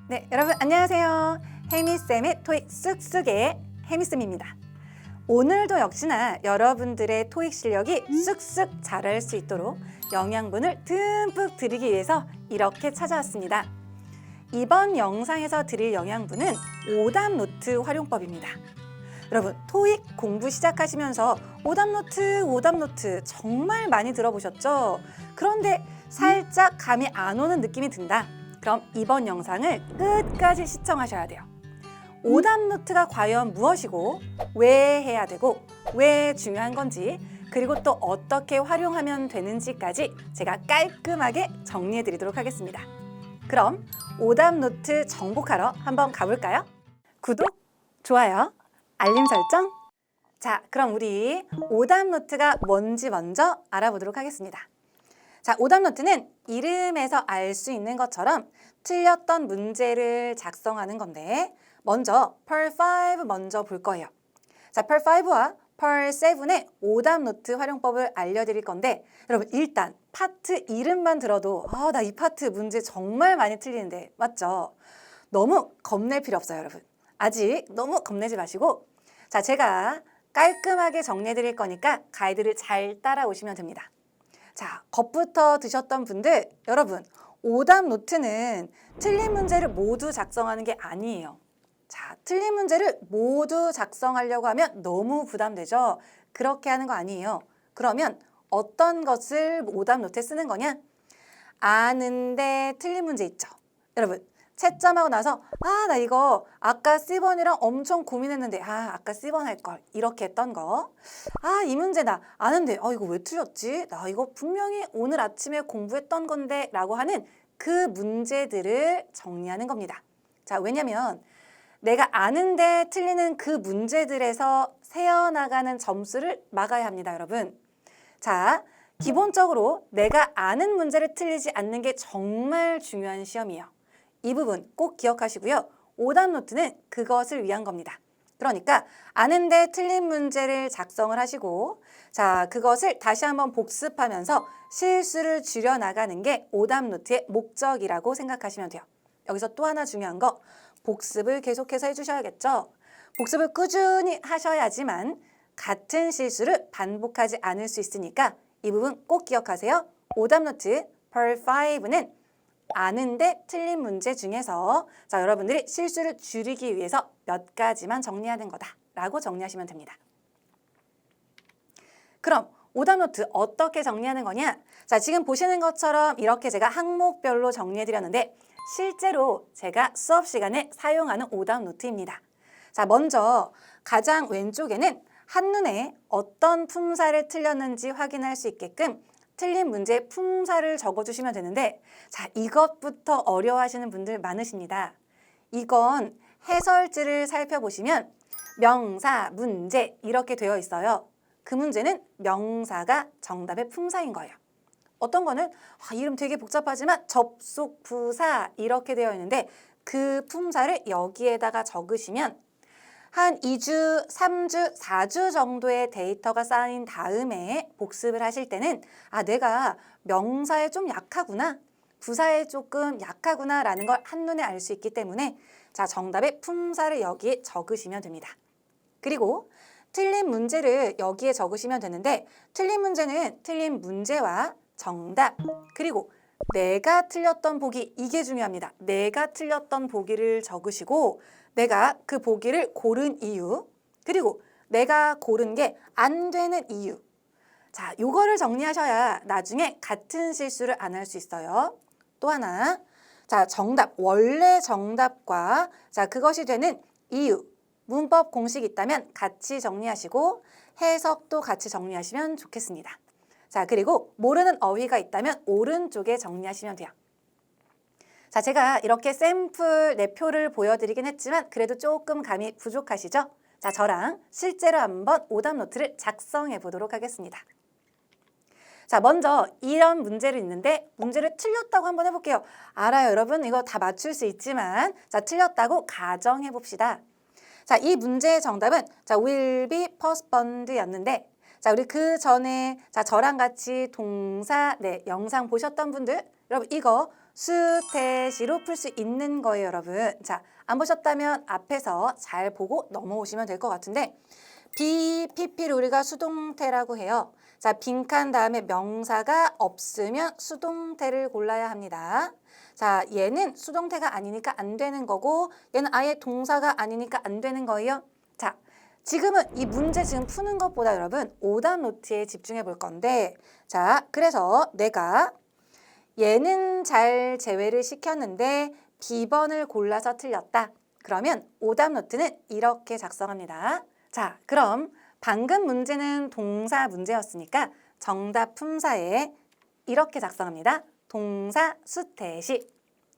네, 여러분 안녕하세요. 혜미쌤의 토익 쓱쓱의 혜미쌤입니다. 오늘도 역시나 여러분들의 토익 실력이 쓱쓱 자랄 수 있도록 영양분을 듬뿍 드리기 위해서 이렇게 찾아왔습니다. 이번 영상에서 드릴 영양분은 오답노트 활용법입니다. 여러분, 토익 공부 시작하시면서 오답노트 정말 많이 들어보셨죠? 그런데 살짝 감이 안 오는 느낌이 든다. 그럼 이번 영상을 끝까지 시청하셔야 돼요. 오답노트가 과연 무엇이고, 왜 해야 되고, 왜 중요한 건지, 그리고 또 어떻게 활용하면 되는지까지 제가 깔끔하게 정리해 드리도록 하겠습니다. 그럼 오답노트 정복하러 한번 가볼까요? 구독, 좋아요, 알림 설정. 자, 그럼 우리 오답노트가 뭔지 먼저 알아보도록 하겠습니다. 자, 오답노트는 이름에서 알 수 있는 것처럼 틀렸던 문제를 작성하는 건데, 먼저 Pearl 5 먼저 볼 거예요. 자, Pearl 5와 Pearl 7의 오답노트 활용법을 알려드릴 건데, 여러분 일단 파트 이름만 들어도 나 이 파트 문제 정말 많이 틀리는데, 맞죠? 너무 겁낼 필요 없어요, 여러분. 아직 너무 겁내지 마시고, 자, 제가 깔끔하게 정리해 드릴 거니까 가이드를 잘 따라오시면 됩니다. 자, 겁부터 드셨던 분들, 여러분 오답노트는 틀린 문제를 모두 작성하는 게 아니에요. 자, 틀린 문제를 모두 작성하려고 하면 너무 부담되죠? 그렇게 하는 거 아니에요. 그러면 어떤 것을 오답노트에 쓰는 거냐? 아는데 틀린 문제 있죠? 여러분, 채점하고 나서 나 이거 아까 C번이랑 엄청 고민했는데 아까 C번 할 걸 이렇게 했던 거. 이 문제 나 아는데 이거 왜 틀렸지? 나 이거 분명히 오늘 아침에 공부했던 건데 라고 하는 그 문제들을 정리하는 겁니다. 자, 왜냐면 내가 아는데 틀리는 그 문제들에서 새어나가는 점수를 막아야 합니다, 여러분. 자, 기본적으로 내가 아는 문제를 틀리지 않는 게 정말 중요한 시험이에요. 이 부분 꼭 기억하시고요. 오답노트는 그것을 위한 겁니다. 그러니까 아는데 틀린 문제를 작성을 하시고, 자, 그것을 다시 한번 복습하면서 실수를 줄여나가는 게 오답노트의 목적이라고 생각하시면 돼요. 여기서 또 하나 중요한 거, 복습을 계속해서 해주셔야겠죠. 복습을 꾸준히 하셔야지만 같은 실수를 반복하지 않을 수 있으니까 이 부분 꼭 기억하세요. 오답노트 Pearl 5는 아는데 틀린 문제 중에서 자, 여러분들이 실수를 줄이기 위해서 몇 가지만 정리하는 거다라고 정리하시면 됩니다. 그럼 오답노트 어떻게 정리하는 거냐? 자, 지금 보시는 것처럼 이렇게 제가 항목별로 정리해드렸는데 실제로 제가 수업 시간에 사용하는 오답노트입니다. 자, 먼저 가장 왼쪽에는 한눈에 어떤 품사를 틀렸는지 확인할 수 있게끔 틀린 문제 품사를 적어주시면 되는데, 자, 이것부터 어려워하시는 분들 많으십니다. 이건 해설지를 살펴보시면 명사, 문제 이렇게 되어 있어요. 그 문제는 명사가 정답의 품사인 거예요. 어떤 거는 이름 되게 복잡하지만 접속, 부사 이렇게 되어 있는데 그 품사를 여기에다가 적으시면 한 2주, 3주, 4주 정도의 데이터가 쌓인 다음에 복습을 하실 때는 내가 명사에 좀 약하구나, 부사에 조금 약하구나 라는 걸 한눈에 알 수 있기 때문에 자, 정답의 품사를 여기에 적으시면 됩니다. 그리고 틀린 문제를 여기에 적으시면 되는데 틀린 문제는 틀린 문제와 정답, 그리고 내가 틀렸던 보기, 이게 중요합니다. 내가 틀렸던 보기를 적으시고 내가 그 보기를 고른 이유, 그리고 내가 고른 게 안 되는 이유. 자, 요거를 정리하셔야 나중에 같은 실수를 안 할 수 있어요. 또 하나, 자, 정답, 원래 정답과 자, 그것이 되는 이유, 문법 공식이 있다면 같이 정리하시고 해석도 같이 정리하시면 좋겠습니다. 자, 그리고 모르는 어휘가 있다면 오른쪽에 정리하시면 돼요. 자, 제가 이렇게 샘플 내 표를 보여드리긴 했지만 그래도 조금 감이 부족하시죠? 자, 저랑 실제로 한번 오답노트를 작성해 보도록 하겠습니다. 자, 먼저 이런 문제를 있는데 문제를 틀렸다고 한번 해볼게요. 알아요, 여러분. 이거 다 맞출 수 있지만 자, 틀렸다고 가정해 봅시다. 자, 이 문제의 정답은 자, will be postponed 였는데 자, 우리 그 전에 자, 저랑 같이 동사 영상 보셨던 분들, 여러분 이거 수태시로 풀 수 있는 거예요, 여러분. 자, 안 보셨다면 앞에서 잘 보고 넘어오시면 될 것 같은데 BPP를 우리가 수동태라고 해요. 자, 빈칸 다음에 명사가 없으면 수동태를 골라야 합니다. 자, 얘는 수동태가 아니니까 안 되는 거고 얘는 아예 동사가 아니니까 안 되는 거예요. 자, 지금은 이 문제 지금 푸는 것보다 여러분 오답 노트에 집중해 볼 건데 자, 그래서 내가 얘는 잘 제외를 시켰는데 B번을 골라서 틀렸다. 그러면 오답 노트는 이렇게 작성합니다. 자, 그럼 방금 문제는 동사 문제였으니까 정답 품사에 이렇게 작성합니다. 동사 수태시.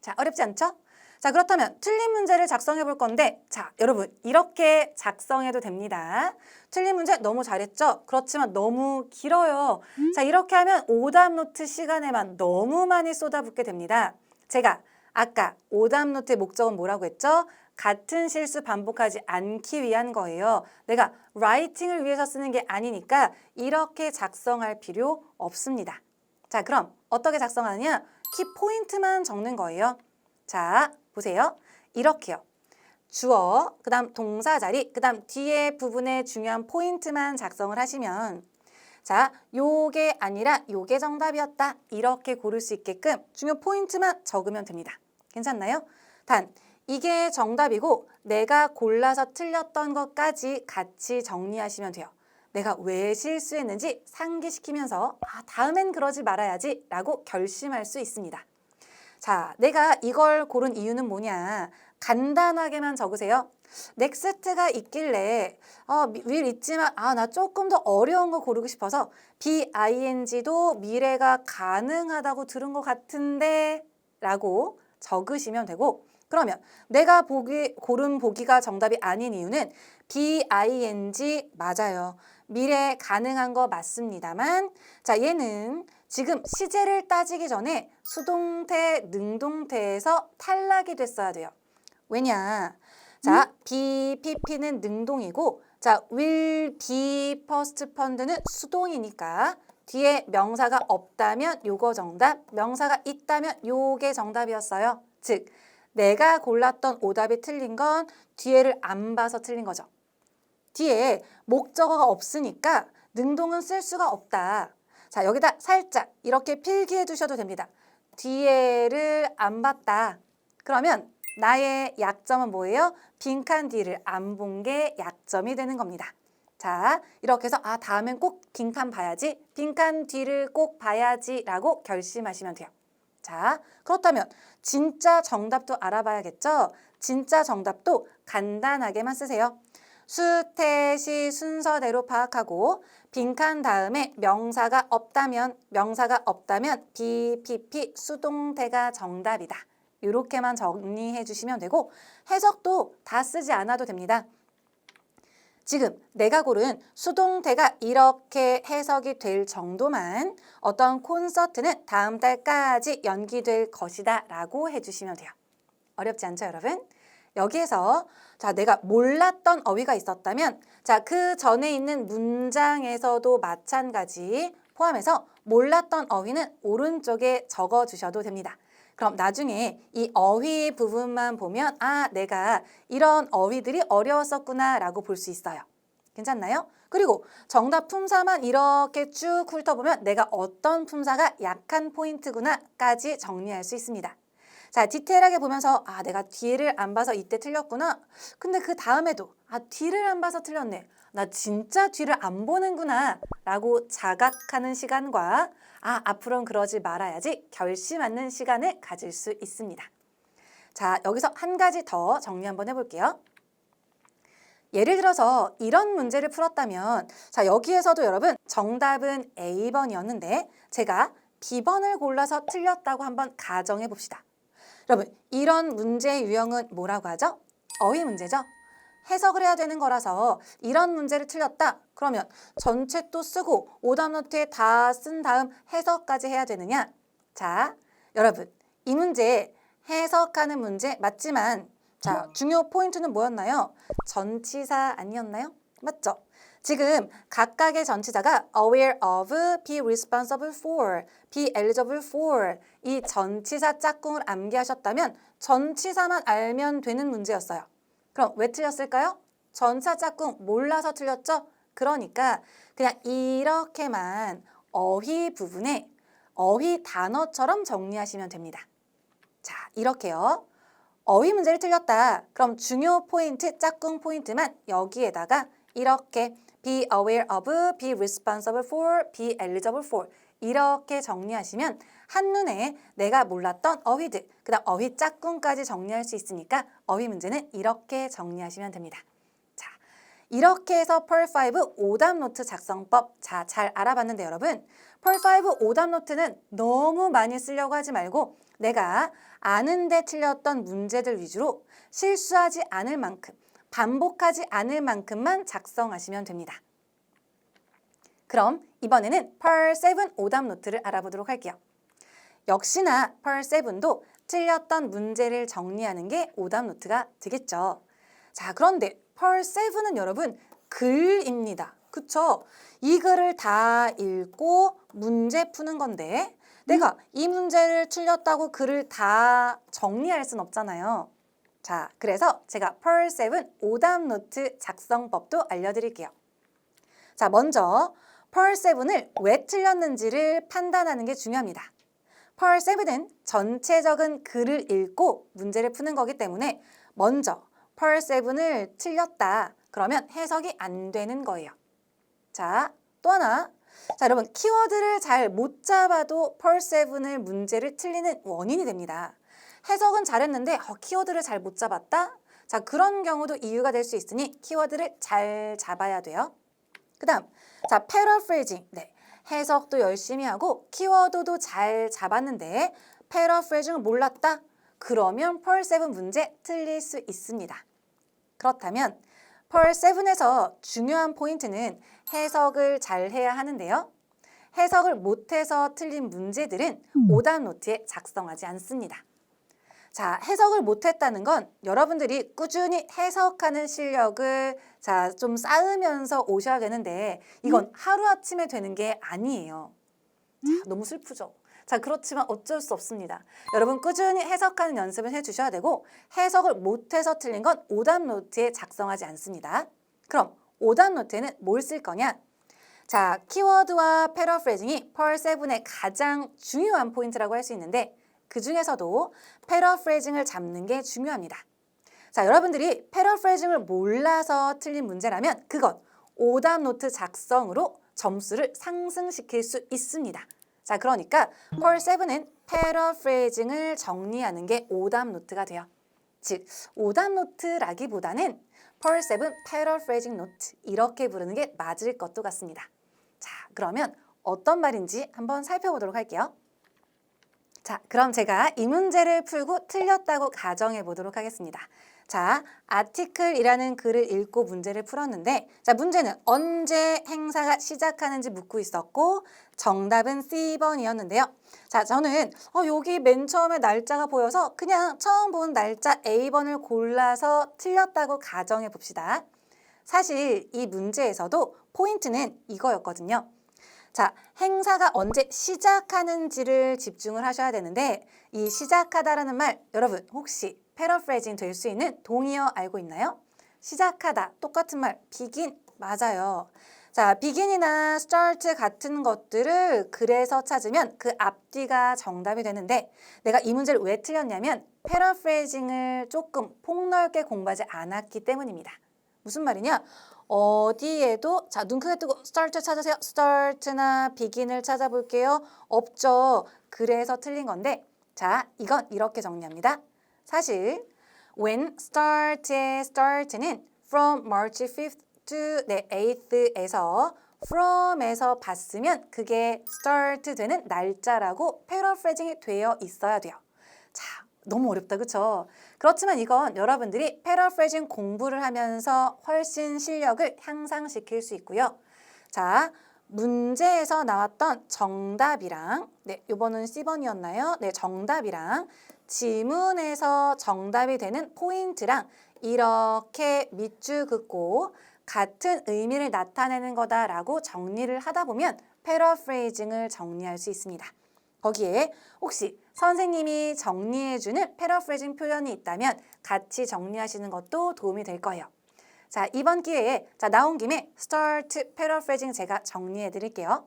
자, 어렵지 않죠? 자, 그렇다면 틀린 문제를 작성해 볼 건데 자, 여러분 이렇게 작성해도 됩니다. 틀린 문제 너무 잘했죠? 그렇지만 너무 길어요. 자, 이렇게 하면 오답 노트 시간에만 너무 많이 쏟아붓게 됩니다. 제가 아까 오답 노트의 목적은 뭐라고 했죠? 같은 실수 반복하지 않기 위한 거예요. 내가 라이팅을 위해서 쓰는 게 아니니까 이렇게 작성할 필요 없습니다. 자, 그럼 어떻게 작성하느냐? 키포인트만 적는 거예요. 자, 보세요. 이렇게요. 주어, 그 다음 동사 자리, 그 다음 뒤에 부분의 중요한 포인트만 작성을 하시면 자, 요게 아니라 요게 정답이었다. 이렇게 고를 수 있게끔 중요 포인트만 적으면 됩니다. 괜찮나요? 단, 이게 정답이고 내가 골라서 틀렸던 것까지 같이 정리하시면 돼요. 내가 왜 실수했는지 상기시키면서 다음엔 그러지 말아야지 라고 결심할 수 있습니다. 자, 내가 이걸 고른 이유는 뭐냐? 간단하게만 적으세요. 넥스트가 있길래 will 있지만 나 조금 더 어려운 거 고르고 싶어서 BING도 미래가 가능하다고 들은 것 같은데 라고 적으시면 되고 그러면 내가 고른 보기가 정답이 아닌 이유는 BING 맞아요. 미래 가능한 거 맞습니다만 자, 얘는 지금 시제를 따지기 전에 수동태, 능동태에서 탈락이 됐어야 돼요. 왜냐? 자, BPP는 능동이고 자, will be postponed는 수동이니까 뒤에 명사가 없다면 요거 정답, 명사가 있다면 요게 정답이었어요. 즉, 내가 골랐던 오답이 틀린 건 뒤에를 안 봐서 틀린 거죠. 뒤에 목적어가 없으니까 능동은 쓸 수가 없다. 자, 여기다 살짝 이렇게 필기해 두셔도 됩니다. 뒤에를 안 봤다. 그러면 나의 약점은 뭐예요? 빈칸 뒤를 안 본 게 약점이 되는 겁니다. 자, 이렇게 해서 다음엔 꼭 빈칸 봐야지, 빈칸 뒤를 꼭 봐야지 라고 결심하시면 돼요. 자, 그렇다면 진짜 정답도 알아봐야겠죠? 진짜 정답도 간단하게만 쓰세요. 수태시 순서대로 파악하고 빈칸 다음에 명사가 없다면 BPP 수동태가 정답이다. 이렇게만 정리해 주시면 되고 해석도 다 쓰지 않아도 됩니다. 지금 내가 고른 수동태가 이렇게 해석이 될 정도만 어떤 콘서트는 다음 달까지 연기될 것이다 라고 해주시면 돼요. 어렵지 않죠, 여러분? 여기에서 자, 내가 몰랐던 어휘가 있었다면 자, 그 전에 있는 문장에서도 마찬가지 포함해서 몰랐던 어휘는 오른쪽에 적어주셔도 됩니다. 그럼 나중에 이 어휘 부분만 보면 내가 이런 어휘들이 어려웠었구나 라고 볼 수 있어요. 괜찮나요? 그리고 정답 품사만 이렇게 쭉 훑어보면 내가 어떤 품사가 약한 포인트구나까지 정리할 수 있습니다. 자, 디테일하게 보면서 내가 뒤를 안 봐서 이때 틀렸구나. 근데 그 다음에도 뒤를 안 봐서 틀렸네. 나 진짜 뒤를 안 보는구나 라고 자각하는 시간과 앞으로는 그러지 말아야지 결심하는 시간을 가질 수 있습니다. 자, 여기서 한 가지 더 정리 한번 해볼게요. 예를 들어서 이런 문제를 풀었다면 자, 여기에서도 여러분 정답은 A번이었는데 제가 B번을 골라서 틀렸다고 한번 가정해 봅시다. 여러분 이런 문제의 유형은 뭐라고 하죠? 어휘 문제죠. 해석을 해야 되는 거라서 이런 문제를 틀렸다. 그러면 전체 또 쓰고 오답 노트에 다 쓴 다음 해석까지 해야 되느냐? 자, 여러분 이 문제 해석하는 문제 맞지만 자, 중요 포인트는 뭐였나요? 전치사 아니었나요? 맞죠? 지금 각각의 전치사가 aware of, be responsible for, be eligible for 이 전치사 짝꿍을 암기하셨다면 전치사만 알면 되는 문제였어요. 그럼 왜 틀렸을까요? 전치사 짝꿍 몰라서 틀렸죠? 그러니까 그냥 이렇게만 어휘 부분에 어휘 단어처럼 정리하시면 됩니다. 자, 이렇게요. 어휘 문제를 틀렸다. 그럼 중요 포인트, 짝꿍 포인트만 여기에다가 이렇게 be aware of, be responsible for, be eligible for 이렇게 정리하시면 한눈에 내가 몰랐던 어휘들, 그다음 어휘 짝꿍까지 정리할 수 있으니까 어휘 문제는 이렇게 정리하시면 됩니다. 자, 이렇게 해서 펄5 오답 노트 작성법 잘 알아봤는데 여러분 펄5 오답 노트는 너무 많이 쓰려고 하지 말고 내가 아는데 틀렸던 문제들 위주로 실수하지 않을 만큼 반복하지 않을 만큼만 작성하시면 됩니다. 그럼 이번에는 펄7 오답 노트를 알아보도록 할게요. 역시나 펄7도 틀렸던 문제를 정리하는 게 오답 노트가 되겠죠. 자, 그런데 펄7은 여러분 글입니다. 그쵸? 이 글을 다 읽고 문제 푸는 건데 내가 이 문제를 틀렸다고 글을 다 정리할 순 없잖아요. 자, 그래서 제가 펄7 오답 노트 작성법도 알려드릴게요. 자, 먼저 펄7을 왜 틀렸는지를 판단하는 게 중요합니다. 펄7은 전체적인 글을 읽고 문제를 푸는 거기 때문에 먼저 펄7을 틀렸다. 그러면 해석이 안 되는 거예요. 자, 또 하나. 자, 여러분 키워드를 잘 못 잡아도 펄7을 문제를 틀리는 원인이 됩니다. 해석은 잘했는데 키워드를 잘 못 잡았다? 자, 그런 경우도 이유가 될 수 있으니 키워드를 잘 잡아야 돼요. 그 다음, 자, 패러프레이징. 네, 해석도 열심히 하고 키워드도 잘 잡았는데 패러프레이징을 몰랐다? 그러면 펄7 문제 틀릴 수 있습니다. 그렇다면 펄7에서 중요한 포인트는 해석을 잘 해야 하는데요. 해석을 못해서 틀린 문제들은 오답 노트에 작성하지 않습니다. 자, 해석을 못했다는 건 여러분들이 꾸준히 해석하는 실력을 좀 쌓으면서 오셔야 되는데 이건 하루아침에 되는 게 아니에요. 자, 너무 슬프죠? 자, 그렇지만 어쩔 수 없습니다. 여러분 꾸준히 해석하는 연습을 해주셔야 되고 해석을 못해서 틀린 건 오답 노트에 작성하지 않습니다. 그럼 오답 노트에는 뭘 쓸 거냐? 자, 키워드와 패러프레이징이 펄7의 가장 중요한 포인트라고 할 수 있는데 그 중에서도 패러프레이징을 잡는 게 중요합니다. 자, 여러분들이 패러프레이징을 몰라서 틀린 문제라면 그건 오답 노트 작성으로 점수를 상승시킬 수 있습니다. 자, 그러니까 펄7은 패러프레이징을 정리하는 게 오답 노트가 돼요. 즉, 오답 노트라기보다는 펄7 패러프레이징 노트 이렇게 부르는 게 맞을 것도 같습니다. 자, 그러면 어떤 말인지 한번 살펴보도록 할게요. 자, 그럼 제가 이 문제를 풀고 틀렸다고 가정해 보도록 하겠습니다. 자, 아티클이라는 글을 읽고 문제를 풀었는데 자, 문제는 언제 행사가 시작하는지 묻고 있었고 정답은 C번이었는데요. 자, 저는 여기 맨 처음에 날짜가 보여서 그냥 처음 본 날짜 A번을 골라서 틀렸다고 가정해 봅시다. 사실 이 문제에서도 포인트는 이거였거든요. 자, 행사가 언제 시작하는지를 집중을 하셔야 되는데 이 시작하다라는 말 여러분 혹시 패러프레이징 될 수 있는 동의어 알고 있나요? 시작하다 똑같은 말 begin 맞아요. 자, begin이나 start 같은 것들을 글에서 찾으면 그 앞뒤가 정답이 되는데 내가 이 문제를 왜 틀렸냐면 패러프레이징을 조금 폭넓게 공부하지 않았기 때문입니다. 무슨 말이냐? 어디에도 자, 눈 크게 뜨고 start 찾으세요. start나 begin을 찾아볼게요. 없죠. 그래서 틀린 건데 자, 이건 이렇게 정리합니다. 사실 when start의 start는 from March 5th to 8th에서 from에서 봤으면 그게 start 되는 날짜라고 패러프레이징이 되어 있어야 돼요. 자, 너무 어렵다, 그쵸? 그렇지만 이건 여러분들이 패러프레이징 공부를 하면서 훨씬 실력을 향상시킬 수 있고요. 자, 문제에서 나왔던 정답이랑 이번은 C번이었나요? 네, 정답이랑 지문에서 정답이 되는 포인트랑 이렇게 밑줄 긋고 같은 의미를 나타내는 거다라고 정리를 하다 보면 패러프레이징을 정리할 수 있습니다. 거기에 혹시 선생님이 정리해주는 패러프레이징 표현이 있다면 같이 정리하시는 것도 도움이 될 거예요. 자, 이번 기회에 나온 김에 start paraphrasing 제가 정리해 드릴게요.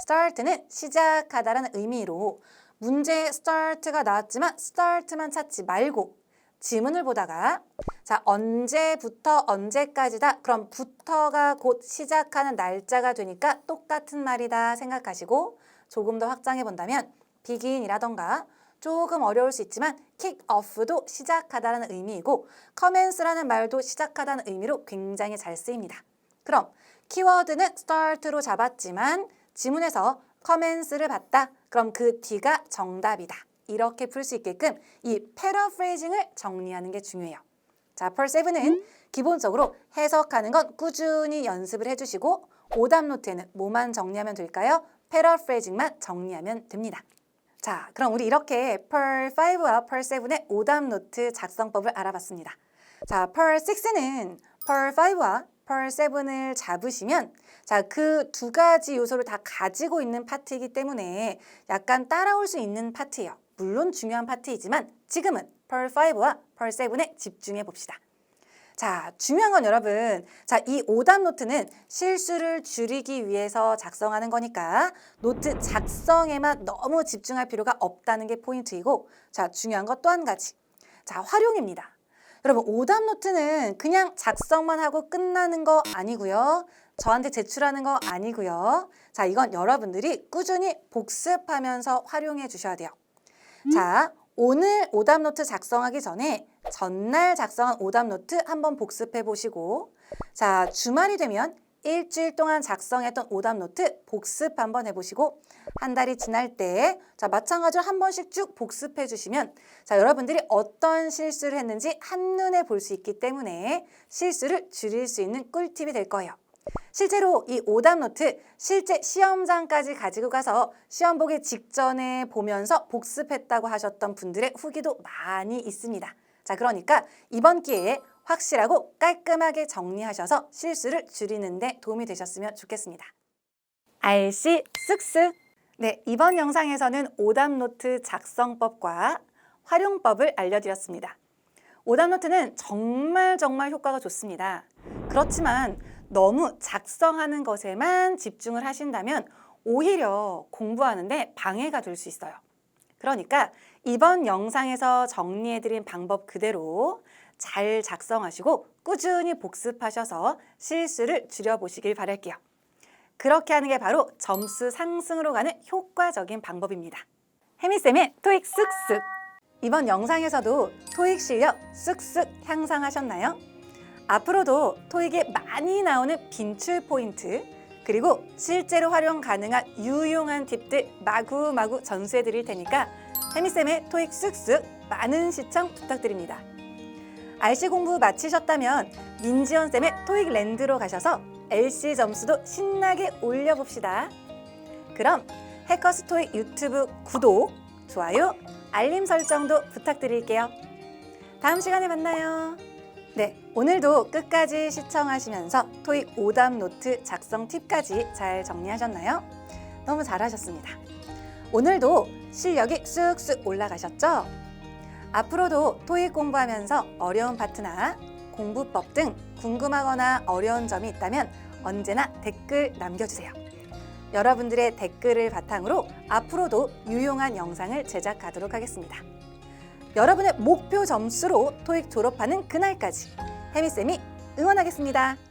start는 시작하다라는 의미로 문제에 start가 나왔지만 start만 찾지 말고 지문을 보다가 자, 언제부터 언제까지다. 그럼 부터가 곧 시작하는 날짜가 되니까 똑같은 말이다 생각하시고 조금 더 확장해 본다면 begin이라던가 조금 어려울 수 있지만 kick off도 시작하다라는 의미이고 commence라는 말도 시작하다는 의미로 굉장히 잘 쓰입니다. 그럼 키워드는 start로 잡았지만 지문에서 commence를 봤다. 그럼 그 D가 정답이다. 이렇게 풀 수 있게끔 이 패러프레이징을 정리하는 게 중요해요. 자, 펄 7은 기본적으로 해석하는 건 꾸준히 연습을 해주시고 오답 노트에는 뭐만 정리하면 될까요? 패러프레이징만 정리하면 됩니다. 자, 그럼 우리 이렇게 펄 5와 펄 7의 오답 노트 작성법을 알아봤습니다. 자, 펄 6는 펄 5와 펄 7을 잡으시면 자, 그 두 가지 요소를 다 가지고 있는 파트이기 때문에 약간 따라올 수 있는 파트예요. 물론 중요한 파트이지만 지금은 펄 5와 펄 7에 집중해 봅시다. 자, 중요한 건 여러분, 자, 이 오답 노트는 실수를 줄이기 위해서 작성하는 거니까 노트 작성에만 너무 집중할 필요가 없다는 게 포인트이고, 자, 중요한 것 또 한 가지. 자, 활용입니다. 여러분, 오답 노트는 그냥 작성만 하고 끝나는 거 아니고요. 저한테 제출하는 거 아니고요. 자, 이건 여러분들이 꾸준히 복습하면서 활용해 주셔야 돼요. 자, 오늘 오답 노트 작성하기 전에 전날 작성한 오답 노트 한번 복습해 보시고 자, 주말이 되면 일주일 동안 작성했던 오답 노트 복습 한번 해보시고 한 달이 지날 때 자, 마찬가지로 한 번씩 쭉 복습해 주시면 자, 여러분들이 어떤 실수를 했는지 한눈에 볼 수 있기 때문에 실수를 줄일 수 있는 꿀팁이 될 거예요. 실제로 이 오답 노트 실제 시험장까지 가지고 가서 시험 보기 직전에 보면서 복습했다고 하셨던 분들의 후기도 많이 있습니다. 자, 그러니까 이번 기회에 확실하고 깔끔하게 정리하셔서 실수를 줄이는 데 도움이 되셨으면 좋겠습니다. 알씨 쓱쓱! 네, 이번 영상에서는 오답 노트 작성법과 활용법을 알려드렸습니다. 오답 노트는 정말 효과가 좋습니다. 그렇지만 너무 작성하는 것에만 집중을 하신다면 오히려 공부하는데 방해가 될 수 있어요. 그러니까 이번 영상에서 정리해드린 방법 그대로 잘 작성하시고 꾸준히 복습하셔서 실수를 줄여보시길 바랄게요. 그렇게 하는 게 바로 점수 상승으로 가는 효과적인 방법입니다. 혜미쌤의 토익 쓱쓱! 이번 영상에서도 토익 실력 쓱쓱 향상하셨나요? 앞으로도 토익에 많이 나오는 빈출 포인트 그리고 실제로 활용 가능한 유용한 팁들 마구마구 전수해 드릴 테니까 혜미쌤의 토익 쓱쓱 많은 시청 부탁드립니다. RC 공부 마치셨다면 민지연쌤의 토익 랜드로 가셔서 LC 점수도 신나게 올려봅시다. 그럼 해커스 토익 유튜브 구독, 좋아요, 알림 설정도 부탁드릴게요. 다음 시간에 만나요. 네, 오늘도 끝까지 시청하시면서 토익 오답 노트 작성 팁까지 잘 정리하셨나요? 너무 잘하셨습니다. 오늘도 실력이 쑥쑥 올라가셨죠? 앞으로도 토익 공부하면서 어려운 파트나 공부법 등 궁금하거나 어려운 점이 있다면 언제나 댓글 남겨주세요. 여러분들의 댓글을 바탕으로 앞으로도 유용한 영상을 제작하도록 하겠습니다. 여러분의 목표 점수로 토익 졸업하는 그날까지 혜미쌤이 응원하겠습니다.